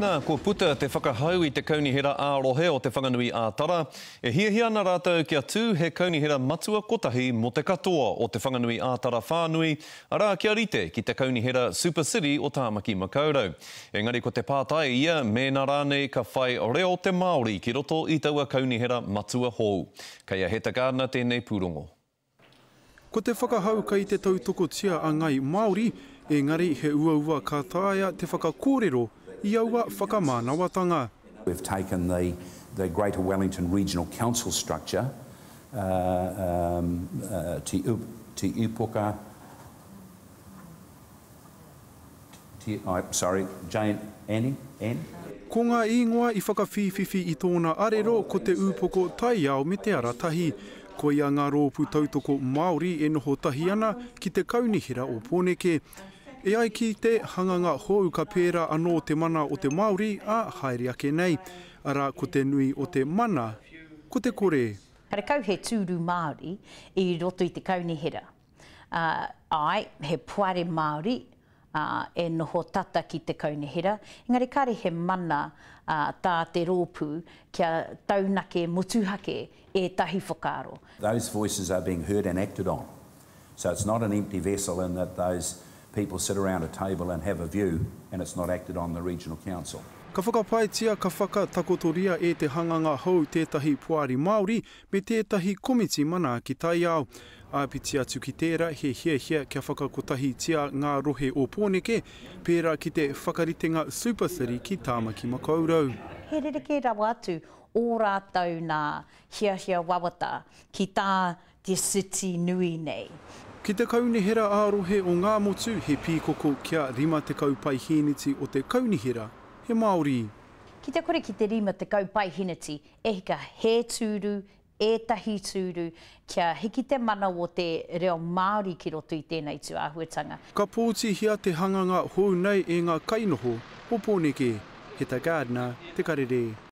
Nā, ko puta te whakahau i te kaunihera ārohe o te whanganui ātara. E hiahia ana rātou kia tū he kaunihera matua kotahi mo te katoa o te whanganui ātara whānui, arā kia rite ki te kaunihera Super City o Tāmaki Makaurau. Engari ko te pātai ia, mēnā rānei ka whai reo te Māori ki roto i taua kaunihera matua hou. Kei a Heta Gardner tēnei pūrongo. Ko te whakahau kai te tautoko tia a ngai Māori, engari he ua ka tāia te whakakōrero I aua whakamānawatanga. We've taken the Greater Wellington Regional Council structure Te Upuka, Jane, Annie? Ko ngā ingoa I whakawhiwhiwhi I tōna arero ko te upoko tai ao me te aratahi. Ko ia ngā rōpu tautoko Māori e noho tahi ana ki te kaunihera o Pōneke. E ai ki te hanganga hou ka pērā anō te mana o te Māori a haere ake nei. Arā ko te nui o te mana, ko te kore. Kare kau he tūru Māori I roto I te kaunihera. Ai, he puare Māori e noho tata ki te kaunihera. Engari kare he mana tā te rōpu kia taunake motuhake e tahi whakaaro. Those voices are being heard and acted on. So it's not an empty vessel in that those people sit around a table and have a view and it's not acted on the regional council. Ka whakapaetia ka whakatakotoria e te hanganga hou tētahi puari Māori me tētahi komiti mana ki tai ao. Āpiti atu ki tērā he hia kia whakakotahi tia ngā rohe o Pōneke pērā ki te whakaritenga Super City ki Tāmaki Makaurau. He rereke rawa atu o rātou nā hia wawata ki tā te city nui nei. Ki te kaunihera ārohe o ngā motu, he pīkoko kia rima te kaupai hiniti o te kaunihera, he Māori. Ki te kore ki te rima te kaupai hiniti, e hika he tūru, e tahi tūru, kia hiki te mana o te reo Māori ki roto I tēnei tu āhuatanga. Ka pōti hia te hanganga hou nei e ngā kainoho o Pōneke, Heta Gardner, Te Karere.